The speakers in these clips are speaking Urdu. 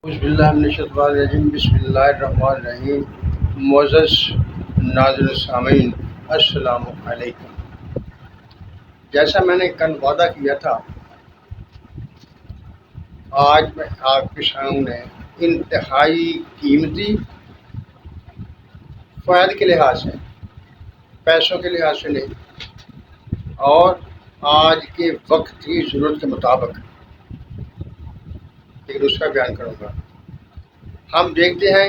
اعوذ باللہ من الشیطان الرجیم بسم اللہ الرحمن الرحیم معزز ناظرین سامعین السلام علیکم۔ جیسا میں نے کل وعدہ کیا تھا، آج میں آپ کے سامنے انتہائی قیمتی فوائد کے لحاظ سے، پیسوں کے لحاظ سے نہیں، اور آج کے وقت کی ضرورت کے مطابق ایک نسخہ بیان کروں گا۔ ہم دیکھتے ہیں،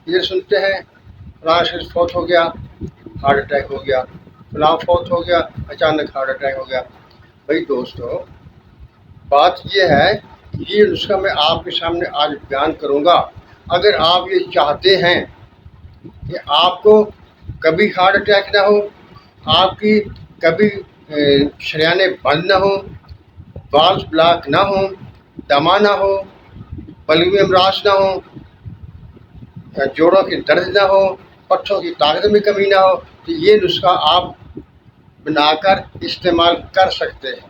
یہ سنتے ہیں فلاں شخص فوت ہو گیا، ہارٹ اٹیک ہو گیا، فلاں فوت ہو گیا، اچانک ہارٹ اٹیک ہو گیا۔ بھائی دوستو، بات یہ ہے، یہ نسخہ میں آپ کے سامنے آج بیان کروں گا۔ اگر آپ یہ چاہتے ہیں کہ آپ کو کبھی ہارٹ اٹیک نہ ہو، آپ کی کبھی شریانیں بند نہ ہوں، والز بلاک نہ ہوں، دمہ نہ ہو، پلوی امراض نہ ہوں، جوڑوں کی درد نہ ہو، پٹھوں کی طاقت میں کمی نہ ہو، تو یہ نسخہ آپ بنا کر استعمال کر سکتے ہیں۔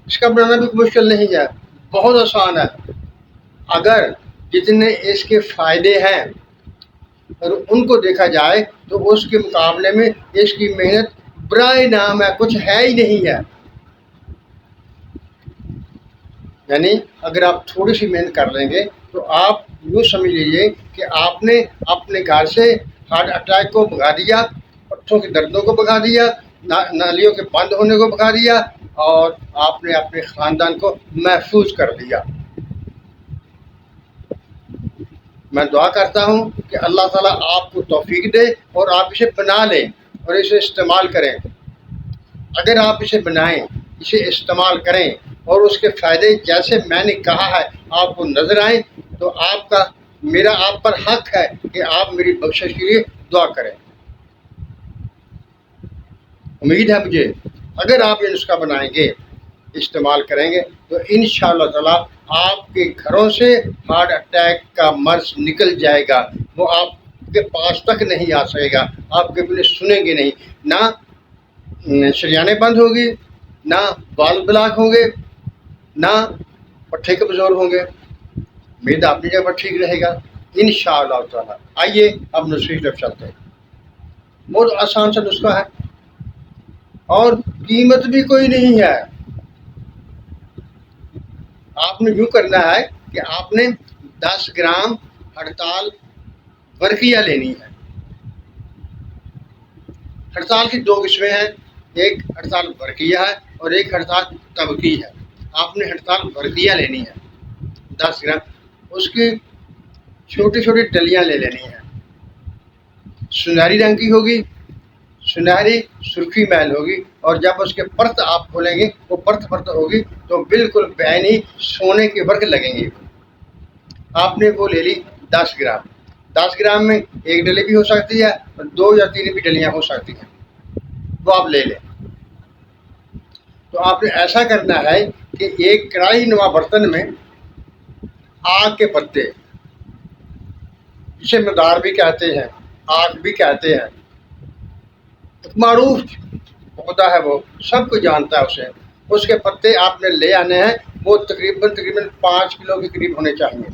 اس کا بنانا بھی مشکل نہیں ہے، بہت آسان ہے۔ اگر جتنے اس کے فائدے ہیں اور ان کو دیکھا جائے تو اس کے مقابلے میں اس کی محنت برائے نام ہے، کچھ ہے ہی نہیں ہے۔ یعنی اگر آپ تھوڑی سی محنت کر لیں گے تو آپ یوں سمجھ لیجیے کہ آپ نے اپنے گھر سے ہارٹ اٹیک کو بھگا دیا، پٹھوں کی دردوں کو بھگا دیا، نالیوں کے بند ہونے کو بھگا دیا، اور آپ نے اپنے خاندان کو محفوظ کر دیا۔ میں دعا کرتا ہوں کہ اللہ تعالیٰ آپ کو توفیق دے اور آپ اسے بنا لیں اور اسے استعمال کریں۔ اگر آپ اسے بنائیں، اسے استعمال کریں اور اس کے فائدے جیسے میں نے کہا ہے آپ کو نظر آئیں، تو میرا آپ پر حق ہے کہ آپ میری بخشش کے لیے دعا کریں۔ امید ہے مجھے، اگر آپ یہ نسخہ بنائیں گے، استعمال کریں گے، تو انشاءاللہ تعالیٰ آپ کے گھروں سے ہارٹ اٹیک کا مرض نکل جائے گا۔ وہ آپ کے پاس تک نہیں آ سکے گا، آپ کبھی سنیں گے نہیں، نہ شریانیں بند ہوگی، نہ بال بلاک ہوں گے، نہ پٹھے کمزور ہوں گے، معدہ اپنی جگہ پر ٹھیک رہے گا انشاءاللہ تعالیٰ۔ آئیے اب نسخے کی طرف چلتے ہیں۔ بہت آسان سا نسخہ ہے اور قیمت بھی کوئی نہیں ہے۔ آپ نے یوں کرنا ہے کہ آپ نے 10 گرام ہڑتال ورقیہ لینی ہے۔ ہڑتال کی 2 قسمیں ہیں، ایک ہڑتال ورقیہ ہے اور ایک ہڑتال طبقی ہے۔ آپ نے ہڑتال ورقیہ لینی ہے 10 گرام، اس کی چھوٹی چھوٹی ڈلیاں لے لینی ہیں، سنہری رنگ کی ہوگی، سنہری سرخی میل ہوگی، اور جب اس کے پرت آپ کھولیں گے وہ پرت ہوگی تو بالکل بعینی سونے کے ورق لگیں گے۔ آپ نے وہ لے لی 10 گرام۔ 10 گرام میں ایک ڈلی بھی ہو سکتی ہے اور 2 یا 3 بھی ڈلیاں ہو سکتی ہیں، وہ آپ لے لیں۔ تو آپ نے ایسا کرنا ہے کہ ایک کڑاہی نما برتن میں آگ کے پتے، جسے مدار بھی کہتے ہیں، آگ بھی کہتے ہیں، ایک معروف پودا ہے، وہ سب کو جانتا ہے اسے، اس کے پتے آپ نے لے آنے ہیں۔ وہ تقریباً 5 کلو کے قریب ہونے چاہیے۔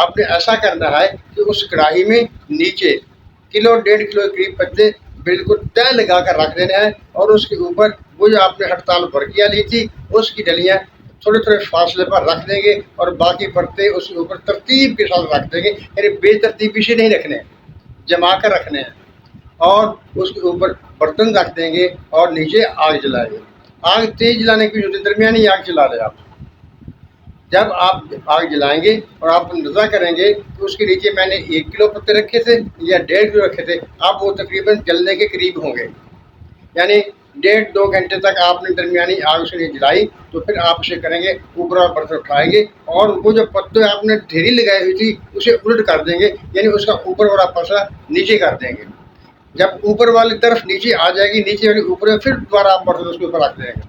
آپ نے ایسا کرنا ہے کہ اس کڑاہی میں نیچے 1.5 کلو کے قریب پتے بالکل تہ لگا کر رکھ دینے ہیں، اور اس کے اوپر وہ جو آپ نے ہڑتال ورقیہ لی تھی اس کی ڈلیاں تھوڑے تھوڑے فاصلے پر رکھ دیں گے، اور باقی پتے اس کے اوپر ترتیب کے ساتھ رکھ دیں گے، یعنی بے ترتیبی سے نہیں رکھنے، جما کر رکھنے ہیں، اور اس کے اوپر برتن رکھ دیں گے اور نیچے آگ جلائیں گے۔ آگ تیز جلانے کی ضرورت ہے، درمیانی آگ جلا لیں آپ۔ جب آپ آگ جلائیں گے اور آپ اندازہ کریں گے کہ اس کے نیچے میں نے 1 کلو پتے رکھے تھے یا 1.5 کلو رکھے تھے، آپ وہ تقریباً جلنے کے قریب ہوں گے، یعنی 1.5-2 گھنٹے تک آپ نے درمیانی آگ سے نہیں جلائی، تو پھر آپ اسے کریں گے، اوپر اور برتن اٹھائیں گے اور وہ جو پتے آپ نے ڈھیری لگائی ہوئی تھی اسے الٹ کر دیں گے، یعنی اس کا اوپر والا پسا نیچے کر دیں گے۔ جب اوپر والی طرف نیچے آ جائے گی، نیچے والی اوپر، پھر دوبارہ آپ برتن اس کے اوپر رکھ دیں گے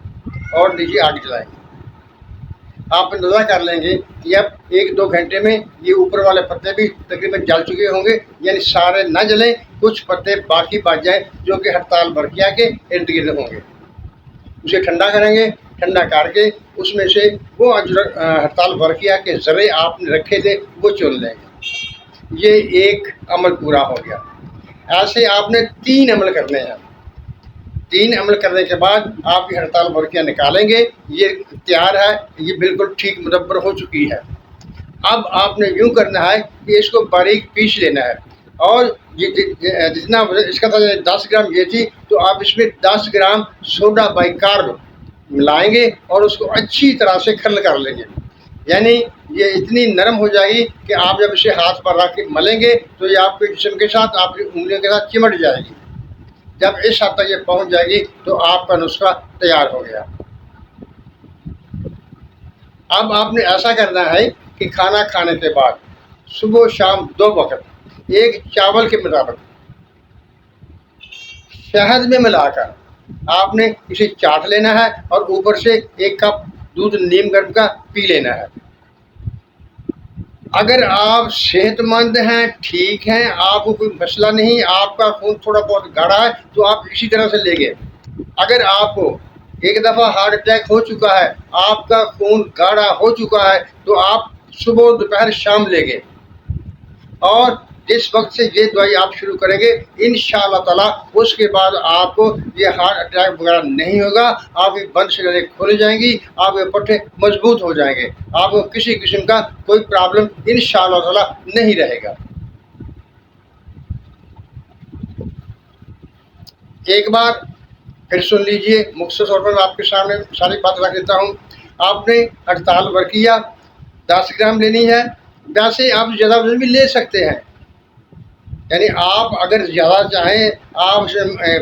اور نیچے آگ جلائیں گے۔ آپ اندازہ کر لیں گے کہ اب 1-2 گھنٹے میں یہ اوپر والے پتے بھی تقریباً جل چکے ہوں گے، یعنی سارے نہ جلیں، کچھ پتے باقی بچ جائیں جو کہ ہڑتال ورقیہ کے ارد گرد ہوں گے۔ اسے ٹھنڈا کریں گے، ٹھنڈا کر کے اس میں سے وہ ہڑتال ورقیہ کے ذرے آپ نے رکھے تھے وہ چن لیں گے۔ یہ ایک عمل پورا ہو گیا۔ ایسے آپ نے 3 عمل کرنے ہیں۔ 3 عمل کرنے کے بعد آپ یہ ہڑتال ورقیہ نکالیں گے، یہ تیار ہے، یہ بالکل ٹھیک مدبر ہو چکی ہے۔ اب آپ نے یوں کرنا ہے کہ اس کو باریک پیس لینا ہے، اور جتنا اس کا تھا 10 گرام یہ تھی، تو آپ اس میں 10 گرام سوڈا بائی کارب ملائیں گے اور اس کو اچھی طرح سے کھرل کر لیں گے۔ یعنی یہ اتنی نرم ہو جائے گی کہ آپ جب اسے ہاتھ پر رکھ کے ملیں گے تو یہ آپ کے جسم کے ساتھ، آپ کی انگلیوں کے ساتھ چمٹ جائے گی۔ جب اس حد تک یہ پہنچ جائے گی تو آپ کا نسخہ تیار ہو گیا۔ اب آپ نے ایسا کرنا ہے کہ کھانا کھانے کے بعد صبح و شام 2 وقت ایک چاول کے مطابق شہد میں ملا کر آپ نے اسے چاٹ لینا ہے، اور اوپر سے 1 کپ دودھ نیم گرم کا پی لینا ہے۔ اگر آپ صحت مند ہیں، ٹھیک ہیں، آپ کو کوئی مسئلہ نہیں، آپ کا خون تھوڑا بہت گاڑھا ہے، تو آپ اسی طرح سے لیں گے۔ اگر آپ کو ایک دفعہ ہارٹ اٹیک ہو چکا ہے، آپ کا خون گاڑھا ہو چکا ہے، تو آپ صبح دوپہر شام لیں گے، اور جس وقت سے یہ دوائی آپ شروع کریں گے انشاءاللہ تعالی اس کے بعد آپ کو یہ ہارٹ اٹیک وغیرہ نہیں ہوگا۔ آپ کی بند شریریں کھل جائیں گی، آپ کے پٹھے مضبوط ہو جائیں گے، آپ کو کسی قسم کا کوئی پرابلم انشاءاللہ تعالی نہیں رہے گا۔ ایک بار پھر سن لیجئے، مختصر طور پر آپ کے سامنے ساری بات رکھ دیتا ہوں۔ آپ نے ہڑتال ورقیہ 10 گرام لینی ہے۔ ویسے آپ زیادہ وزن بھی لے سکتے ہیں، یعنی آپ اگر زیادہ چاہیں، آپ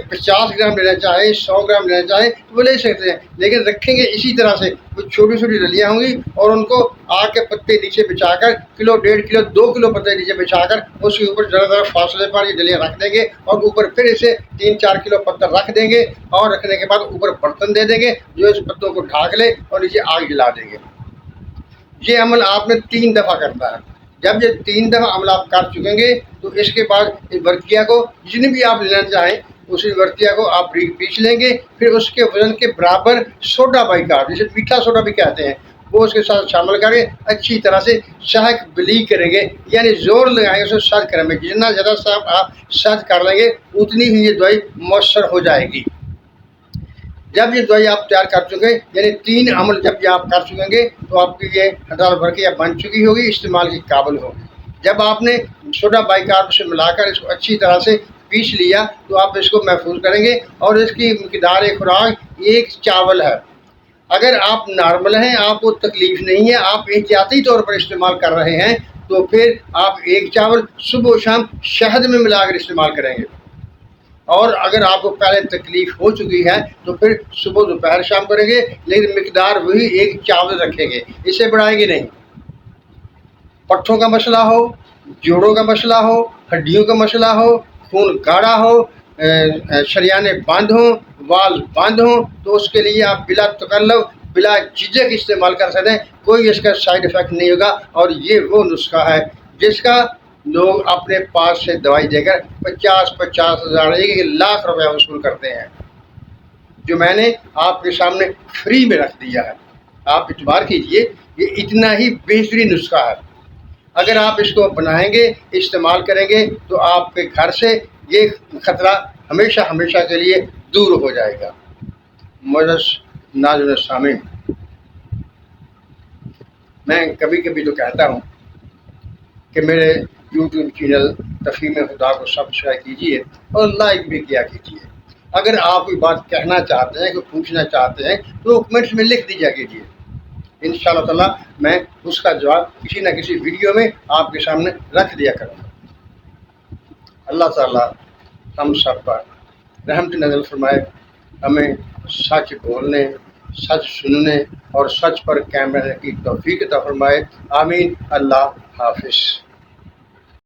50 گرام لینا چاہیں، 100 گرام لینا چاہیں تو وہ لے سکتے ہیں، لیکن رکھیں گے اسی طرح سے۔ وہ چھوٹی چھوٹی ڈلیاں ہوں گی، اور ان کو آگ کے پتے نیچے بچھا کر کلو 1.5 کلو 2 کلو پتے نیچے بچھا کر اس کے اوپر ذرا ذرا فاصلے پر یہ ڈلیاں رکھ دیں گے، اور اوپر پھر اسے 3-4 کلو پتھر رکھ دیں گے، اور رکھنے کے بعد اوپر برتن دے دیں گے جو اس پتوں کو ڈھانک لے، اور نیچے آگ جلا دیں گے۔ یہ عمل آپ نے 3 دفعہ کرنا ہے۔ جب یہ 3 دفعہ عمل آپ کر چکیں گے تو اس کے بعد اس ورقیہ کو جتنی بھی آپ لینا چاہیں اس ورقیہ کو آپ پیس لیں گے، پھر اس کے وزن کے برابر سوڈا بائی کارب، جسے میٹھا سوڈا بھی کہتے ہیں، وہ اس کے ساتھ شامل کر کے اچھی طرح سے شہد بلی کریں گے، یعنی زور لگائیں گے، اسے شہد کریں گے۔ جتنا زیادہ آپ شہد کر لیں گے اتنی ہی یہ دوائی مؤثر ہو جائے گی۔ جب یہ دوائی آپ تیار کر چکے، یعنی 3 عمل جب یہ آپ کر چکیں گے تو آپ کی یہ ہڑتال ورقیہ بن چکی ہوگی، استعمال کی قابل ہوگی۔ جب آپ نے سوڈا بائی کارب سے ملا کر اس کو اچھی طرح سے پیس لیا تو آپ اس کو محفوظ کریں گے، اور اس کی مقدار خوراک 1 چاول ہے۔ اگر آپ نارمل ہیں، آپ کو تکلیف نہیں ہے، آپ احتیاطی طور پر استعمال کر رہے ہیں، تو پھر آپ 1 چاول صبح و شام شہد میں ملا کر استعمال کریں گے۔ اور اگر آپ کو پہلے تکلیف ہو چکی ہے تو پھر صبح دوپہر شام کریں گے، لیکن مقدار وہی 1 چاول رکھیں گے، اسے بڑھائیں گے نہیں۔ پٹھوں کا مسئلہ ہو، جوڑوں کا مسئلہ ہو، ہڈیوں کا مسئلہ ہو، خون گاڑھا ہو، شریانے بند ہوں، وال بند ہوں، تو اس کے لیے آپ بلا تکلف، بلا جھجک استعمال کر سکتے ہیں، کوئی اس کا سائیڈ افیکٹ نہیں ہوگا۔ اور یہ وہ نسخہ ہے جس کا لوگ اپنے پاس سے دوائی دے کر 50 ہزار 1 لاکھ روپے وصول کرتے ہیں، جو میں نے آپ کے سامنے فری میں رکھ دیا ہے۔ آپ اعتبار کیجئے، یہ اتنا ہی بہترین نسخہ ہے۔ اگر آپ اس کو بنائیں گے، استعمال کریں گے، تو آپ کے گھر سے یہ خطرہ ہمیشہ ہمیشہ کے لیے دور ہو جائے گا۔ معزز ناظرین سامعین، میں کبھی کبھی تو کہتا ہوں کہ میرے یوٹیوب چینل تفہیم خدا کو سبسکرائب کیجیے اور لائک بھی کیا کیجیے۔ اگر آپ کوئی بات کہنا چاہتے ہیں، کوئی پوچھنا چاہتے ہیں تو کمنٹس میں لکھ دیا کیجیے، انشاءاللہ تعالی میں اس کا جواب کسی نہ کسی ویڈیو میں آپ کے سامنے رکھ دیا کروں گا۔ اللہ تعالی ہم سب پر رحمت نازل فرمائے، ہمیں سچ بولنے، سچ سننے اور سچ پر قائم رہنے کی توفیق عطا فرمائے۔ آمین۔ اللہ حافظ۔